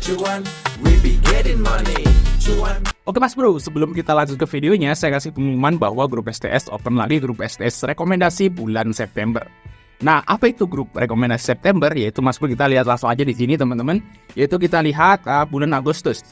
cuan, we be getting money, cuan. Oke Mas Bro, sebelum kita lanjut ke videonya, saya kasih pengumuman bahwa grup STS open lagi grup STS rekomendasi bulan September. Nah, apa itu grup rekomendasi September? Yaitu Mas Bro, kita lihat langsung aja di sini teman-teman. Yaitu kita lihat bulan Agustus.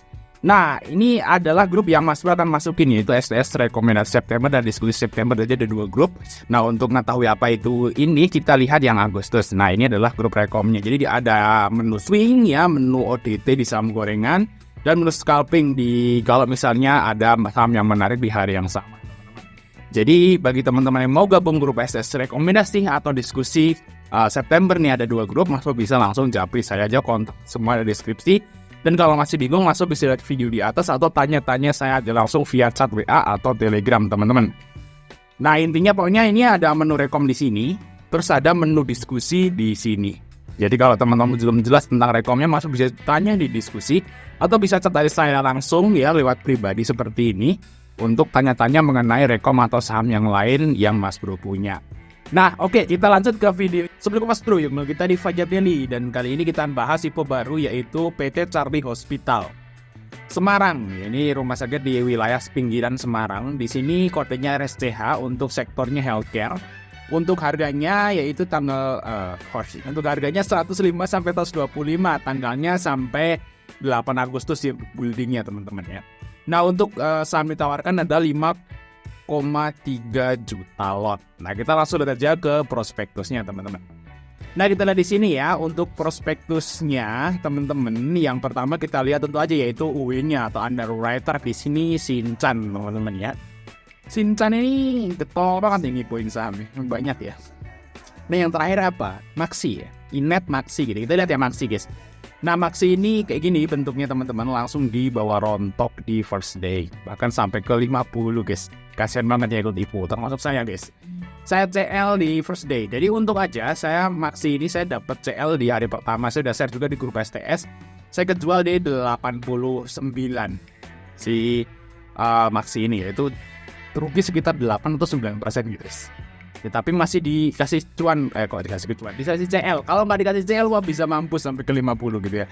Nah, ini adalah grup yang Mas Bro akan masukin, yaitu STS rekomendasi September dan diskusi September. Jadi ada 2 grup. Nah, untuk mengetahui apa itu ini, kita lihat yang Agustus. Nah, ini adalah grup rekomnya. Jadi ada menu swing ya, menu ODT di saham gorengan, dan menu scalping di kalau misalnya ada saham yang menarik di hari yang sama. Jadi bagi teman-teman yang mau gabung grup STS rekomendasi atau diskusi September nih, ada 2 grup, Mas Bro bisa langsung japri saya aja, kontak semua di deskripsi. Dan kalau masih bingung, Mas Bro bisa lihat video di atas atau tanya-tanya saya aja langsung via chat WA atau Telegram teman-teman. Nah, intinya pokoknya ini ada menu rekom di sini, terus ada menu diskusi di sini. Jadi kalau teman-teman belum jelas tentang rekomnya, Mas Bro bisa tanya di diskusi atau bisa chat dari saya langsung ya lewat pribadi seperti ini untuk tanya-tanya mengenai rekom atau saham yang lain yang Mas Bro punya. Nah, oke, kita lanjut ke video. Sebelum Mas Bro, yuk kita di Fajar Daily, dan kali ini kita bahas IPO baru yaitu PT Charlie Hospital Semarang. Ini rumah sakit di wilayah pinggiran Semarang. Di sini kodenya RSCH untuk sektornya healthcare. Untuk harganya yaitu untuk harganya 105 sampai 125, tanggalnya sampai 8 Agustus ya buildingnya teman-teman ya. Nah, untuk saham ditawarkan ada 5,3 juta lot. Nah, kita langsung lihat aja ke prospektusnya teman-teman. Nah, kita lihat di sini ya untuk prospektusnya teman-teman. Yang pertama kita lihat tentu aja yaitu UIN-nya atau underwriter di sini Shinchan teman-teman ya. Shinchan ini getol banget nih poin sahamnya, banyak ya. Nah, yang terakhir apa? Maxi ya. Inet Maxi gitu. Kita lihat ya Maxi guys. Nah, Maxi ini kayak gini bentuknya teman-teman, langsung di bawah rontok di first day, bahkan sampai ke 50 guys. Kasian banget ya ikut IPO, termasuk saya guys. Saya CL di first day. Jadi untuk aja saya Maxi ini saya dapat CL di hari pertama. Saya udah share juga di grup STS. Saya kejual di 89 si Maxi ini, yaitu rugi sekitar 8 atau 9% gitu guys. Ya, tapi masih dikasih cuan, dikasih cuan, dikasih CL. Kalau nggak dikasih CL, wah bisa mampus sampai ke 50 gitu ya.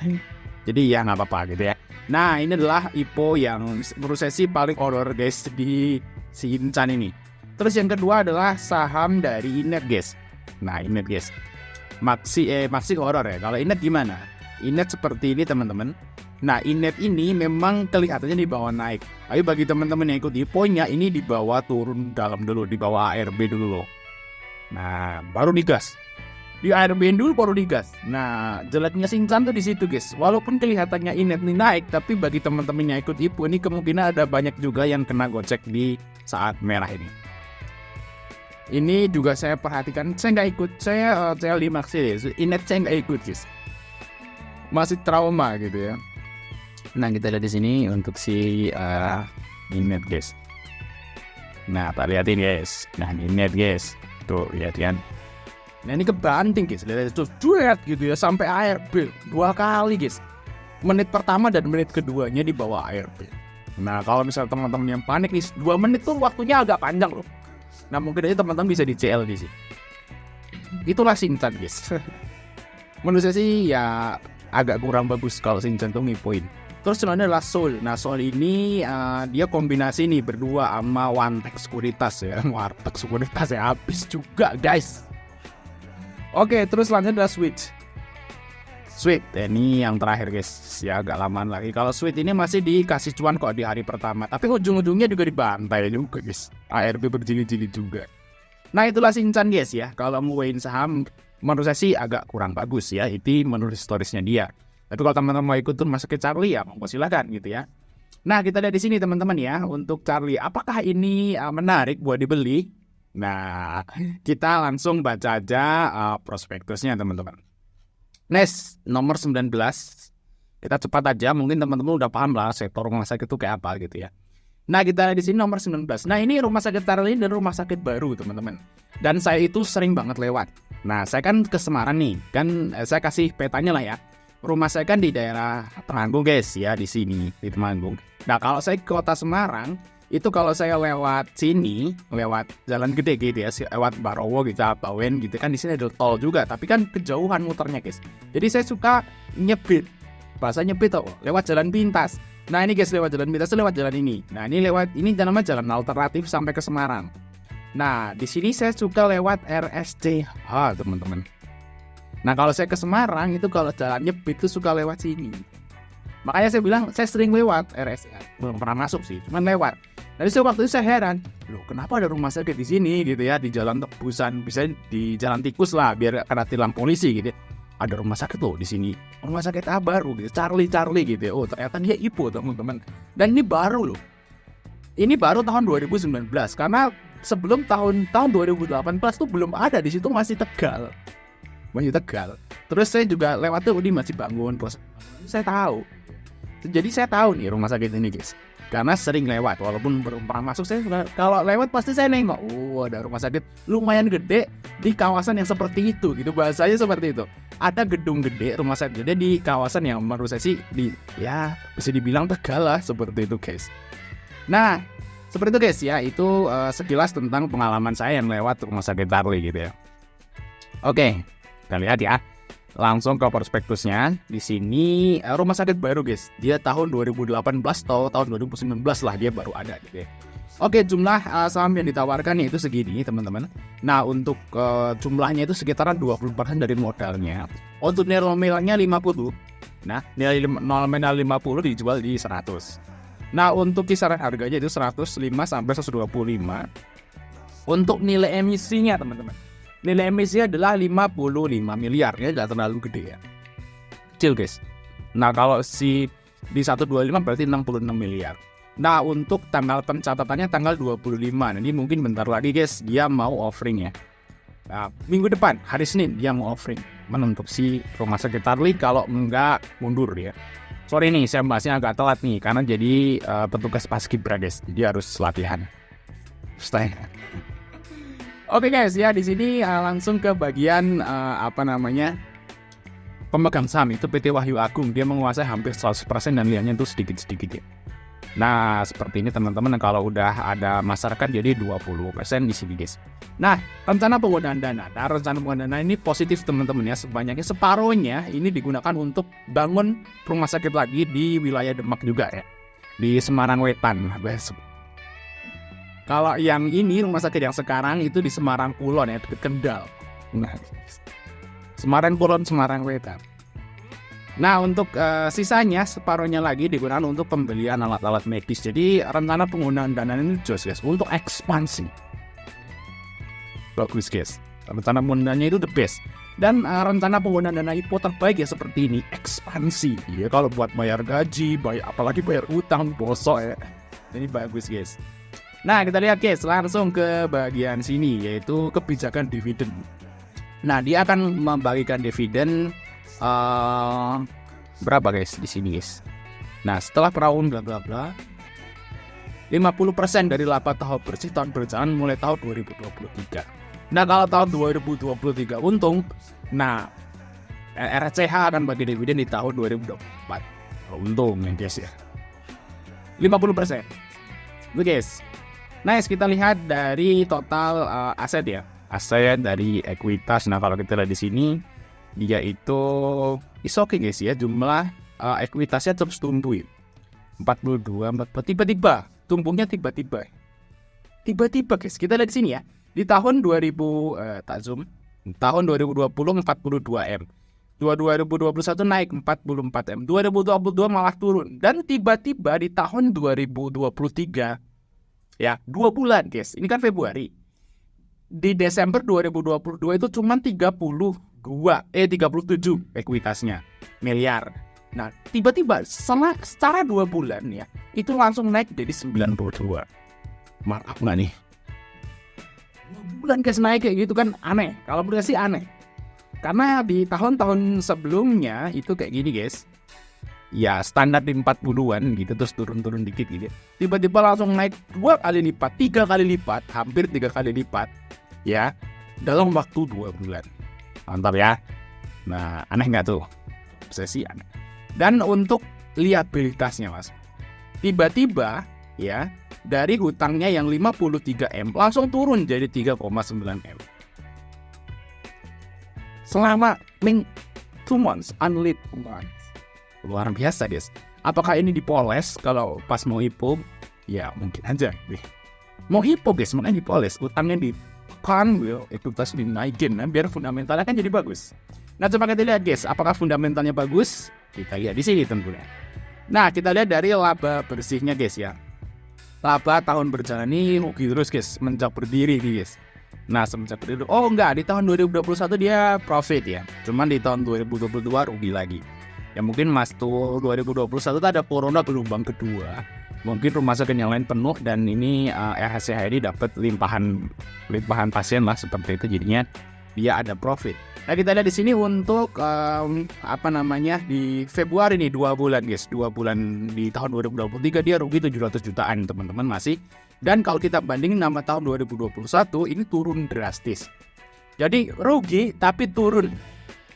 Jadi ya nggak apa-apa gitu ya. Nah, ini adalah IPO yang menurut saya sih paling horror guys di Shinchan ini. Terus yang kedua adalah saham dari Inet guys. Nah, Inet guys, Maxi horror ya. Kalau Inet gimana? Inet seperti ini teman-teman. Nah, Inet ini memang kelihatannya di bawah naik. Tapi bagi teman-teman yang ikut IPO-nya, ini di bawah turun dalam dulu, di bawah ARB dulu loh. Nah, baru digas. Di ARB dulu baru digas. Nah, jeleknya Shinchan tuh di situ guys. Walaupun kelihatannya Inet ini naik, tapi bagi teman-teman yang ikut IPO ini kemungkinan ada banyak juga yang kena gocek di saat merah ini. Ini juga saya perhatikan, saya nggak ikut, saya CL di Maxi, Inet saya nggak ikut guys. Masih trauma gitu ya. Nah, kita lihat di sini untuk si Inet guys. Nah, tak lihatin guys. Nah, Inet guys. Tuh, lihat kan. Nah, ini kebanting guys. Lihat itu duet gitu ya sampai ARB 2 kali guys. Menit pertama dan menit keduanya di bawah ARB. Nah, kalau misalnya teman-teman yang panik nih, 2 menit tuh waktunya agak panjang loh. Nah, mungkin aja teman-teman bisa di CL di sini. Itulah Shinchan guys. Menurut saya sih ya agak kurang bagus kalau Shinchan tuh ngipoin. Terus selanjutnya adalah Soul. Nah, Soul ini dia kombinasi nih berdua sama Warteg Sekuritas ya. Warteg Sekuritas ya habis juga guys. Oke, terus selanjutnya adalah Sweet. Ini yang terakhir guys. Ya agak lamaan lagi. Kalau Sweet ini masih dikasih cuan kok di hari pertama, tapi ujung-ujungnya juga dibantai juga guys. ARB berjilid-jilid juga. Nah, itulah Shinchan guys ya. Kalau mau win saham menurut saya sih agak kurang bagus ya. Itu menurut historisnya dia. Tapi kalau teman-teman mau ikut tuh masuk ke Charlie ya, mau silakan gitu ya. Nah, kita lihat di sini teman-teman ya untuk Charlie. Apakah ini menarik buat dibeli? Nah, kita langsung baca aja prospektusnya teman-teman. Next, nomor 19. Kita cepat aja, mungkin teman-teman udah paham lah sektor rumah sakit itu kayak apa gitu ya. Nah, kita lihat di sini nomor 19. Nah, ini rumah sakit Charlie dan rumah sakit baru teman-teman. Dan saya itu sering banget lewat. Nah, saya kan ke Semarang nih, kan saya kasih petanya lah ya. Rumah saya kan di daerah Temanggung guys ya, di sini di Temanggung. Nah, kalau saya ke kota Semarang itu kalau saya lewat sini, lewat jalan gede gitu ya, lewat Barowo gitu, Bawen gitu kan, di sini ada tol juga, tapi kan kejauhan muternya guys. Jadi saya suka nyebit bahasa nyepit tau, lewat jalan pintas. Nah ini guys, lewat jalan pintas itu lewat jalan ini. Nah ini lewat ini namanya jalan alternatif sampai ke Semarang. Nah di sini saya suka lewat RSCH teman-teman. Nah kalau saya ke Semarang itu kalau jalan nyepit itu suka lewat sini. Makanya saya bilang saya sering lewat RSCH. Belum pernah masuk sih, cuman lewat. Dari waktu itu saya heran, loh kenapa ada rumah sakit di sini gitu ya, di jalan tebusan, bisa di jalan tikus lah biar kena tilang polisi gitu. Ada rumah sakit loh di sini, rumah sakit baru gitu, Charlie gitu. Oh ternyata dia IPO teman-teman. Dan ini baru loh, ini baru tahun 2019 karena sebelum tahun 2018 tuh belum ada, di situ masih Tegal. Terus saya juga lewat tuh, ini masih bangun bos. Saya tahu, jadi saya tahu nih rumah sakit ini guys. Karena sering lewat, walaupun belum pernah masuk, saya kalau lewat pasti saya nengok, ada rumah sakit lumayan gede di kawasan yang seperti itu, gitu bahasanya seperti itu. Ada gedung gede, rumah sakit gede di kawasan yang menurut saya sih ya bisa dibilang Tegal lah, seperti itu guys. Nah, seperti itu guys ya, itu sekilas tentang pengalaman saya yang lewat rumah sakit Charlie gitu ya. Oke, kita lihat ya. Langsung ke prospektusnya. Di sini rumah sakit baru guys. Dia tahun 2018 atau tahun 2019 lah dia baru ada gitu ya. Oke, jumlah saham yang ditawarkan itu segini teman-teman. Nah, untuk jumlahnya itu sekitaran 20% dari modalnya. Untuk nilai nominalnya 50. Nah, nilai nominal 50 dijual di 100. Nah, untuk kisaran harganya itu 105 sampai 125. Untuk nilai emisinya teman-teman, nilai emisinya adalah 55 miliar, ya nggak terlalu gede ya, kecil guys. Nah kalau di 125 berarti 66 miliar. Nah untuk tanggal pencatatannya tanggal 25. Nanti mungkin bentar lagi guys dia mau offering ya. Nah, minggu depan hari Senin dia mau offering untuk si rumah sakit Charlie, kalau enggak mundur ya. Sorry nih saya bahasnya agak telat nih karena jadi petugas paskibra guys, jadi harus latihan. Stay. Oke guys ya, di sini langsung ke bagian pemegang saham itu PT Wahyu Agung. Dia menguasai hampir 100% dan lihatnya itu sedikit-sedikit ya. Nah seperti ini teman-teman, kalau udah ada masyarakat jadi 20% di sini guys. Nah rencana penggunaan dana, rencana penggunaan dana ini positif teman-teman ya. Sebanyaknya separuhnya ini digunakan untuk bangun rumah sakit lagi di wilayah Demak juga ya, di Semarang Wetan. Kalau yang ini rumah sakit yang sekarang itu di Semarang Kulon ya, dekat Kendal. Nah, Semarang Kulon, Semarang Wetan. Nah untuk sisanya separuhnya lagi digunakan untuk pembelian alat-alat medis. Jadi rencana penggunaan dana ini jos guys untuk ekspansi. Bagus guys, rencana penggunaannya itu the best. Dan rencana penggunaan dana IPO terbaik ya seperti ini, ekspansi. Ya kalau buat bayar gaji, apalagi bayar utang, bosok ya. Ini bagus guys. Nah kita lihat guys, langsung ke bagian sini yaitu kebijakan dividen. Nah dia akan membagikan dividen berapa guys di sini guys. Nah setelah tahun bla bla bla 50% dari laba tahun bersih tahun berjalan mulai tahun 2023. Nah kalau tahun 2023 untung, nah RSCH akan bagi dividen di tahun 2024. Untung ya guys ya, 50%. Oke guys. Nice, kita lihat dari total aset ya, aset dari ekuitas. Nah kalau kita lihat di sini dia itu oke guys ya, jumlah ekuitasnya terus tumbuh 42, 44, tiba-tiba tumbuhnya tiba-tiba guys. Kita lihat di sini ya, di tahun 2020 42 M, 2021 naik 44 M, 2022 malah turun, dan tiba-tiba di tahun 2023 ya 2 bulan guys, ini kan Februari, di Desember 2022 itu cuma 37 ekuitasnya miliar. Nah tiba-tiba secara 2 bulan ya itu langsung naik jadi 92. Maaf nggak nih, 2 bulan guys naik kayak gitu kan, aneh. Kalau menurut sih aneh, karena di tahun-tahun sebelumnya itu kayak gini guys ya, standar di 40-an gitu, terus turun-turun dikit gitu. Tiba-tiba langsung naik 2 kali lipat, 3 kali lipat, hampir 3 kali lipat ya dalam waktu 2 bulan. Mantap ya. Nah aneh nggak tuh? Saya sih aneh. Dan untuk liabilitasnya mas, tiba-tiba ya dari hutangnya yang 53 M langsung turun jadi 3,9 M selama 2 months, only 2 months. luar biasa guys. Apakah ini dipoles kalau pas mau IPO? Ya mungkin aja mau IPO guys, makanya dipoles, utangnya ditekan, ekuitas dinaikin, biar fundamentalnya kan jadi bagus. Nah coba kita lihat guys, apakah fundamentalnya bagus? Kita lihat di sini tentunya. Nah kita lihat dari laba bersihnya guys ya. Laba tahun berjalan ini rugi terus guys, semenjak berdiri nih guys. Nah semenjak berdiri, oh enggak, di tahun 2021 dia profit ya, cuman di tahun 2022 rugi lagi. Ya mungkin tuh 2021 ada corona gelombang kedua, mungkin rumah sakit yang lain penuh dan ini RSCH ini dapat limpahan pasien lah seperti itu, jadinya dia ada profit. Nah kita lihat di sini untuk di Februari nih 2 bulan guys, 2 bulan di tahun 2023 dia rugi 700 jutaan teman-teman masih. Dan kalau kita bandingin sama tahun 2021 ini turun drastis. Jadi rugi tapi turun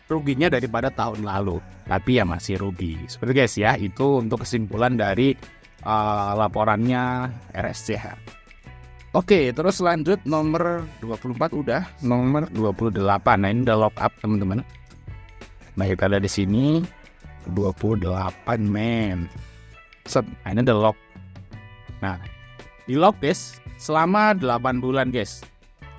ruginya daripada tahun lalu, tapi ya masih rugi. Seperti guys ya, itu untuk kesimpulan dari laporannya RSCH. Oke, terus lanjut nomor 24 udah, nomor 28. Nah, ini udah lock up teman-teman. Nah, kita ada di sini 28 men. Nah, ini udah lock. Nah, di lock guys selama 8 bulan guys.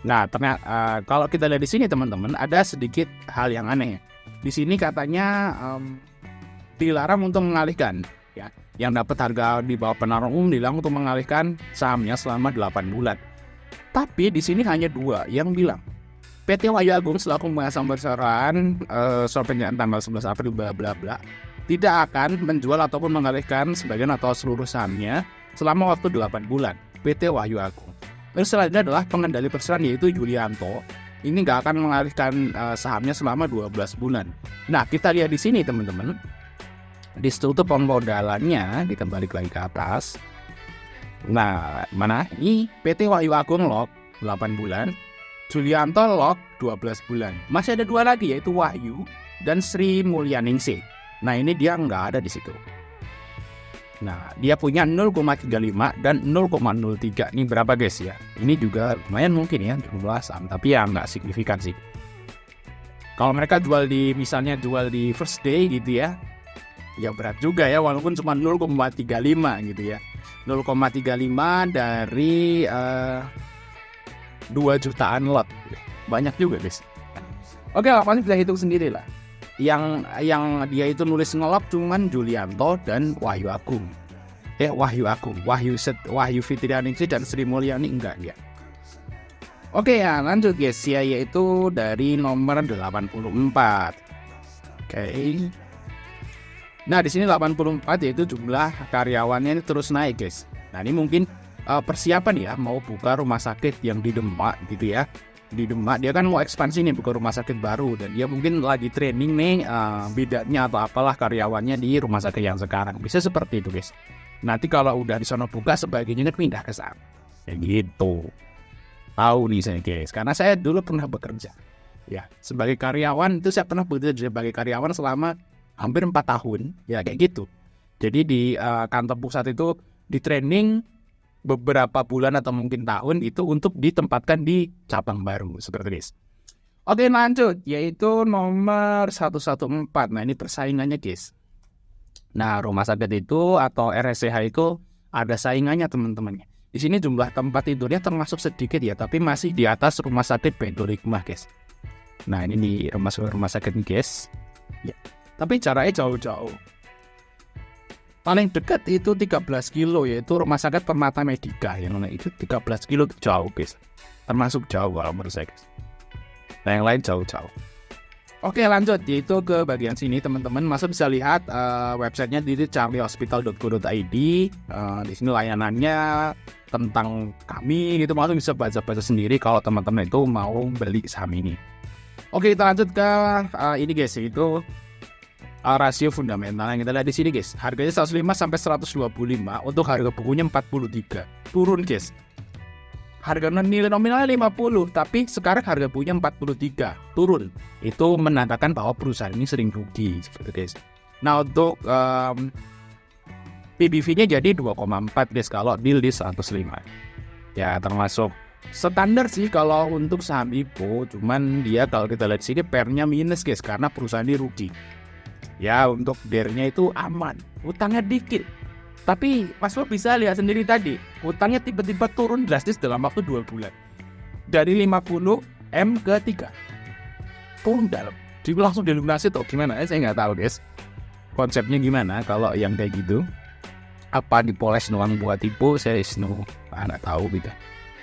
Nah, ternyata kalau kita lihat di sini teman-teman ada sedikit hal yang aneh. Di sini katanya dilarang untuk mengalihkan ya. Yang dapat harga di bawah penaruh umum dilarang untuk mengalihkan sahamnya selama 8 bulan. Tapi di sini hanya 2 yang bilang. PT Wahyu Agung selaku pemegang besaran penyampaian tanggal 11 April bla bla bla tidak akan menjual ataupun mengalihkan sebagian atau seluruh sahamnya selama waktu 8 bulan. PT Wahyu Agung. Terus selanjutnya adalah pengendali perseroan yaitu Yulianto. Ini nggak akan mengalihkan sahamnya selama 12 bulan. Nah kita lihat di sini teman-teman. Di struktur pemodalannya kita balik lagi ke atas. Nah mana? Ini PT Wahyu Agung lock 8 bulan. Yulianto lock 12 bulan. Masih ada 2 lagi yaitu Wahyu dan Sri Mulyaningsih. Nah ini dia nggak ada di situ. Nah, dia punya 0,35 dan 0,03. Ini berapa guys ya? Ini juga lumayan mungkin ya jumlah saham, tapi ya nggak signifikan sih. Kalau mereka misalnya jual di first day gitu ya, ya berat juga ya walaupun cuma 0,35 gitu ya. 0,35 dari 2 jutaan lot. Banyak juga guys. Oke lah, pasti bisa hitung sendiri lah. Yang dia itu nulis ngelop cuman Yulianto dan Wahyu Agung. Wahyu Fitrianingsih dan Sri Mulyani enggak dia. Oke ya, lanjut guys ya, yaitu dari nomor 84. Oke. Nah, di sini 84 yaitu jumlah karyawannya ini terus naik guys. Nah, ini mungkin persiapan ya mau buka rumah sakit yang di Demak gitu ya. Di Demak dia kan mau ekspansi nih buka rumah sakit baru dan dia mungkin lagi training nih bidannya atau apalah karyawannya di rumah sakit yang sekarang. Bisa seperti itu guys. Nanti kalau udah di sana buka sebagainya pindah ke sana. Ya gitu. Tahu nih saya guys, karena saya dulu pernah bekerja. Ya, sebagai karyawan itu saya pernah bekerja sebagai karyawan selama hampir 4 tahun. Ya kayak gitu. Jadi di kantor pusat itu di training beberapa bulan atau mungkin tahun itu untuk ditempatkan di cabang baru seperti ini. Oke lanjut, yaitu nomor 114. Nah ini persaingannya guys. Nah rumah sakit itu atau RSCH itu ada saingannya teman-teman. Di sini jumlah tempat tidurnya termasuk sedikit ya, tapi masih di atas rumah sakit Baitul Hikmah guys. Nah ini di rumah sakit guys. Ya. Tapi jaraknya jauh-jauh. Paling dekat itu 13 kilo yaitu Rumah Sakit Permata Medika. Yang mana itu 13 kilo itu jauh guys. Termasuk jauh kalau menurut saya guys. Nah yang lain jauh-jauh. Oke lanjut, yaitu ke bagian sini teman-teman. Masuk bisa lihat websitenya di charliehospital.co.id. Di sini layanannya tentang kami gitu. Masuk bisa baca-baca sendiri kalau teman-teman itu mau beli saham ini. Oke kita lanjut ke ini guys, yaitu rasio fundamental yang kita lihat di sini guys. Harganya 105 sampai 125, untuk harga bukunya 43. Turun guys. Harga nilai nominalnya 50, tapi sekarang harga bukunya 43. Turun. Itu menandakan bahwa perusahaan ini sering rugi seperti guys. Nah, untuk PBV-nya jadi 2,4 guys kalau deal di 105. Ya, termasuk standar sih kalau untuk saham IPO, cuman dia kalau kita lihat di sini PER-nya minus guys karena perusahaan ini rugi. Ya untuk DER-nya itu aman, utangnya dikit. Tapi Mas Pur bisa lihat sendiri tadi, utangnya tiba-tiba turun drastis dalam waktu 2 bulan. Dari 50 M ke 3. Turun dalam. Jadi langsung dilunasi atau gimana? Saya nggak tahu guys. Konsepnya gimana kalau yang kayak gitu? Apa dipoles doang buat tipu? Saya nggak tahu gitu.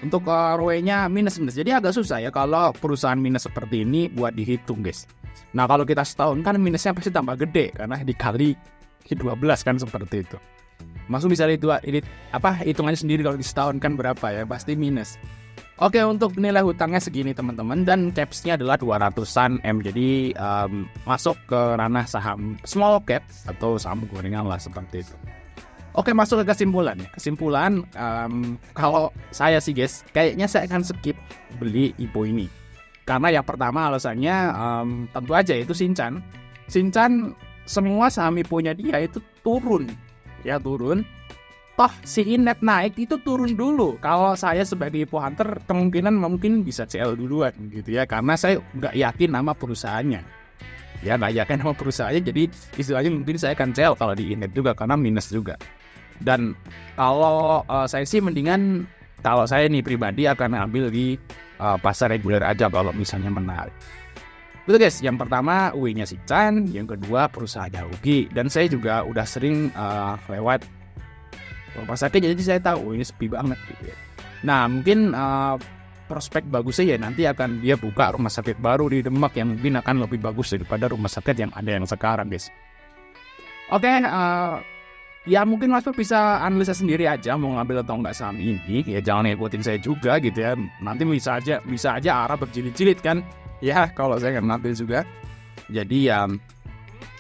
Untuk ROE-nya minus. Jadi agak susah ya kalau perusahaan minus seperti ini buat dihitung guys. Nah kalau kita setahun kan minusnya pasti tambah gede karena dikali 12 kan seperti itu. Masuk bisa hitungannya sendiri kalau di setahun kan berapa ya, pasti minus. Oke, untuk nilai hutangnya segini teman-teman, dan capsnya adalah 200-an M. Jadi masuk ke ranah saham small cap atau saham gorengan lah seperti itu. Oke, masuk ke kesimpulan ya. Kesimpulan kalau saya sih guys, kayaknya saya akan skip beli IPO ini. Karena yang pertama alasannya tentu aja itu Shinchan. Shinchan semua saham IPO-nya dia itu turun. Ya turun. Toh si Inet naik itu turun dulu. Kalau saya sebagai IPO hunter kemungkinan mungkin bisa CL duluan gitu ya. Karena saya nggak yakin nama perusahaannya. Ya nggak yakin nama perusahaannya. Jadi istilahnya mungkin saya akan CL kalau di Inet juga karena minus juga. Dan kalau saya sih mendingan kalau saya nih pribadi akan ambil di pasar reguler aja kalau misalnya menarik. Betul guys, yang pertama UI-nya Shinchan, yang kedua perusahaannya rugi. Dan saya juga udah sering lewat rumah sakit, jadi saya tahu ini sepi banget gitu ya. Nah mungkin prospek bagusnya ya nanti akan dia buka rumah sakit baru di Demak yang mungkin akan lebih bagus daripada rumah sakit yang ada yang sekarang guys. Oke, ya mungkin Mas Pur bisa analisa sendiri aja mau ngambil atau enggak saham ini. Ya jangan ikutin saya juga gitu ya. Nanti bisa aja arah berjilid-jilid kan. Ya kalau saya nggak ngambil juga. Jadi ya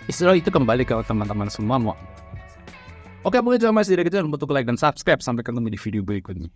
istilah itu kembali ke teman-teman semua. Oke, mungkin cuma masih dari kecil untuk like dan subscribe. Sampai ketemu di video berikutnya.